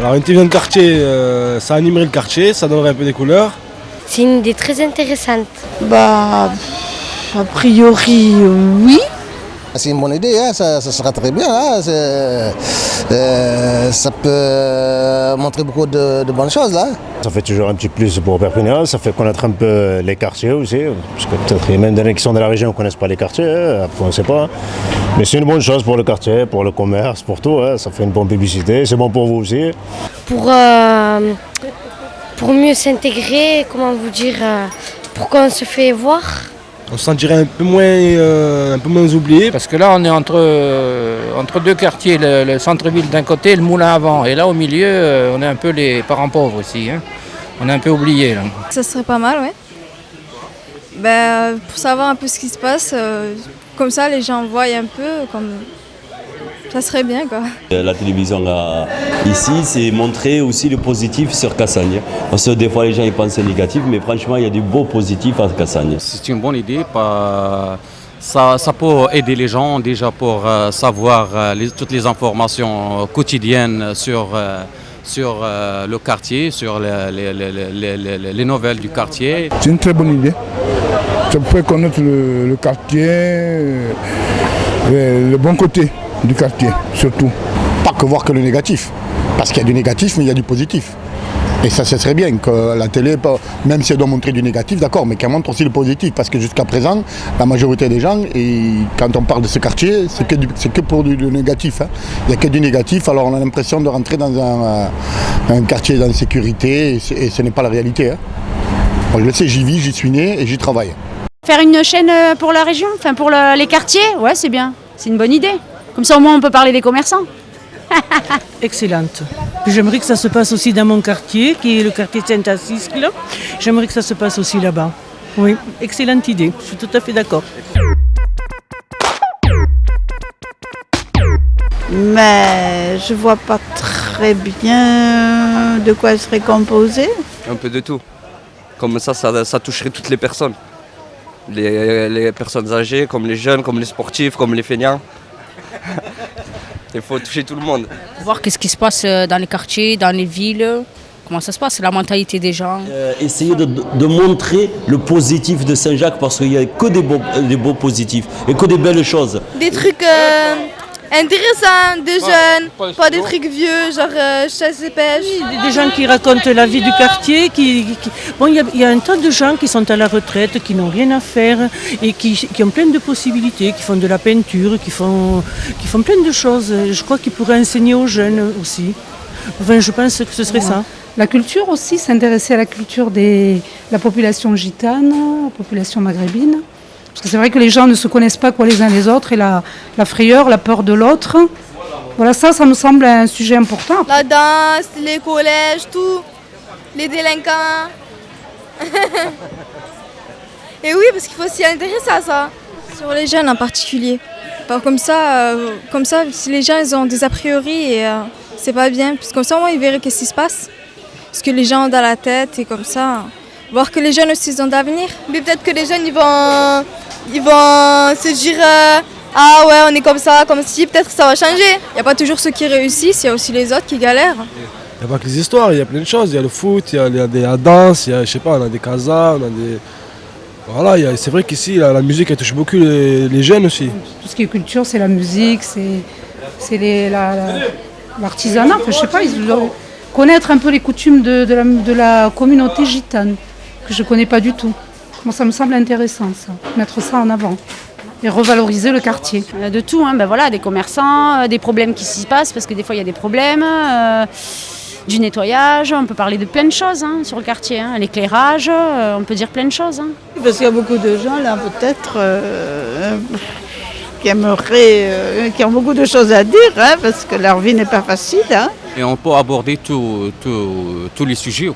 Alors une télévision de quartier, ça animerait le quartier, ça donnerait un peu des couleurs. C'est une idée très intéressante. A priori, oui. C'est une bonne idée, hein, ça sera très bien. Hein, ça peut montrer beaucoup de bonnes choses. Là. Ça fait toujours un petit plus pour Perpignan, ça fait connaître un peu les quartiers aussi. Parce que peut-être il y a même des gens qui sont de la région qui ne connaissent pas les quartiers, hein, après on ne sait pas. Mais c'est une bonne chose pour le quartier, pour le commerce, pour tout. Hein, ça fait une bonne publicité, c'est bon pour vous aussi. Pour mieux s'intégrer, comment vous dire, pour qu'on se fait voir. On se sentirait un peu moins oublié. Parce que là, on est entre deux quartiers, le centre-ville d'un côté et le moulin à vent. Et là, au milieu, on est un peu les parents pauvres aussi. Hein. On est un peu oubliés. Là. Ça serait pas mal, ouais. Pour savoir un peu ce qui se passe, comme ça, les gens voient un peu, ça serait bien, quoi. La télévision ici, c'est montrer aussi le positif sur Cassagne. Parce que des fois, les gens ils pensent négatif, mais franchement, il y a du beau positif à Cassagne. C'est une bonne idée. Ça peut aider les gens déjà pour savoir toutes les informations quotidiennes sur le quartier, sur les nouvelles du quartier. C'est une très bonne idée. Ça peut connaître le quartier, le bon côté du quartier, surtout. Pas que voir que le négatif, parce qu'il y a du négatif, mais il y a du positif. Et ça serait bien que la télé, même si elle doit montrer du négatif, d'accord, mais qu'elle montre aussi le positif, parce que jusqu'à présent, la majorité des gens, et quand on parle de ce quartier, c'est que pour du négatif. Hein. Il n'y a que du négatif, alors on a l'impression de rentrer dans un quartier d'insécurité, et ce n'est pas la réalité. Hein. Moi, je le sais, j'y vis, j'y suis né et j'y travaille. Faire une chaîne pour la région, enfin pour les quartiers, ouais, c'est bien, c'est une bonne idée. Comme ça au moins on peut parler des commerçants. Excellente. J'aimerais que ça se passe aussi dans mon quartier, qui est le quartier Saint-Asiscle. J'aimerais que ça se passe aussi là-bas. Oui, excellente idée, je suis tout à fait d'accord. Mais je vois pas très bien de quoi elle serait composée. Un peu de tout. Comme ça toucherait toutes les personnes. Les personnes âgées, comme les jeunes, comme les sportifs, comme les feignants. Il faut toucher tout le monde. Voir qu'est-ce qui se passe dans les quartiers, dans les villes, comment ça se passe, la mentalité des gens. Essayer de montrer le positif de Saint-Jacques parce qu'il n'y a que des beaux positifs et que des belles choses. Des trucs intéressants, des jeunes, pas des trucs vieux, genre chasse et pêche. Oui, des gens qui racontent la vie du quartier. Bon, il y a un tas de gens qui sont à la retraite, qui n'ont rien à faire et qui ont plein de possibilités, qui font de la peinture, qui font plein de choses. Je crois qu'ils pourraient enseigner aux jeunes aussi. Enfin, je pense que ce serait ça. La culture aussi, s'intéresser à la culture de la population gitane, la population maghrébine. Parce que c'est vrai que les gens ne se connaissent pas les uns les autres et la frayeur, la peur de l'autre. Voilà, ça me semble un sujet important. La danse, les collèges, tout, les délinquants. Et oui, parce qu'il faut s'y intéresser à ça. Sur les jeunes en particulier. Comme ça, si les gens ils ont des a priori, c'est pas bien. Parce que comme ça, au moins, ils verraient qu'est-ce qui se passe. Ce que les gens ont dans la tête et comme ça. Voir que les jeunes aussi ils ont d'avenir. Mais peut-être que les jeunes ils vont se dire ah ouais on est comme ça, comme si, peut-être que ça va changer. Il n'y a pas toujours ceux qui réussissent, il y a aussi les autres qui galèrent. Il n'y a pas que les histoires, il y a plein de choses. Il y a le foot, il y a la danse, il y a, je sais pas, on a des casas, on a des... Voilà, c'est vrai qu'ici la musique elle touche beaucoup les jeunes aussi. Tout ce qui est culture, c'est la musique, c'est l'artisanat. Enfin, je sais pas, ils doivent connaître un peu les coutumes de la communauté gitane, que je ne connais pas du tout. Moi, ça me semble intéressant, ça, mettre ça en avant et revaloriser le quartier. De tout, hein, voilà, des commerçants, des problèmes qui s'y passent, parce que des fois il y a des problèmes, du nettoyage, on peut parler de plein de choses sur le quartier, l'éclairage, on peut dire plein de choses. Parce qu'il y a beaucoup de gens là, peut-être, qui ont beaucoup de choses à dire, parce que leur vie n'est pas facile. Et on peut aborder tous les sujets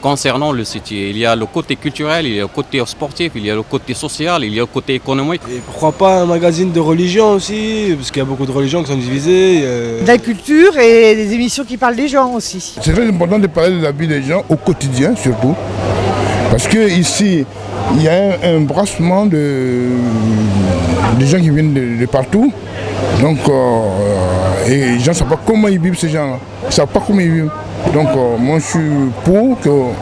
concernant le site. Il y a le côté culturel, il y a le côté sportif, il y a le côté social, il y a le côté économique. Et pourquoi pas un magazine de religion aussi, parce qu'il y a beaucoup de religions qui sont divisées. De la culture et des émissions qui parlent des gens aussi. C'est très important de parler de la vie des gens au quotidien surtout. Parce qu'ici, il y a un brassement de gens qui viennent de partout. Donc, et les gens ne savent pas comment ils vivent, ces gens-là. Ils ne savent pas comment ils vivent. Donc, moi, je suis pour qu'au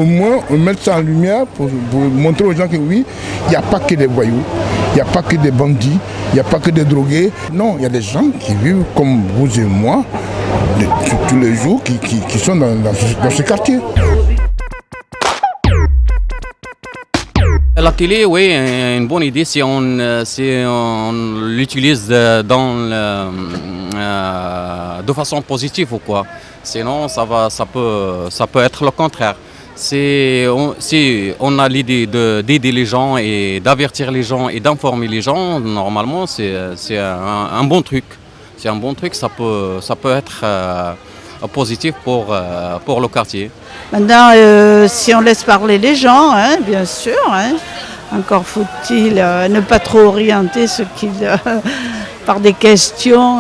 moins on mette ça en lumière pour montrer aux gens que oui, il n'y a pas que des voyous, il n'y a pas que des bandits, il n'y a pas que des drogués. Non, il y a des gens qui vivent comme vous et moi, tous les jours, qui sont dans ce quartier. La télé, oui, est une bonne idée si on l'utilise de façon positive ou quoi. Sinon, ça peut être le contraire. Si on a l'idée d'aider les gens et d'avertir les gens et d'informer les gens, normalement, c'est un bon truc. C'est un bon truc, ça peut être positif pour le quartier. Maintenant, si on laisse parler les gens, hein, bien sûr, hein, encore faut-il ne pas trop orienter ce qu'ils par des questions.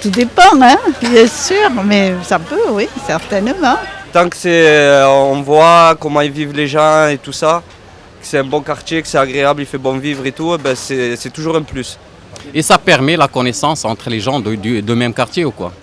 Tout dépend, hein, bien sûr, mais ça peut, oui, certainement. Tant que on voit comment ils vivent les gens et tout ça, que c'est un bon quartier, que c'est agréable, il fait bon vivre et tout, ben c'est toujours un plus. Et ça permet la connaissance entre les gens de même quartier ou quoi.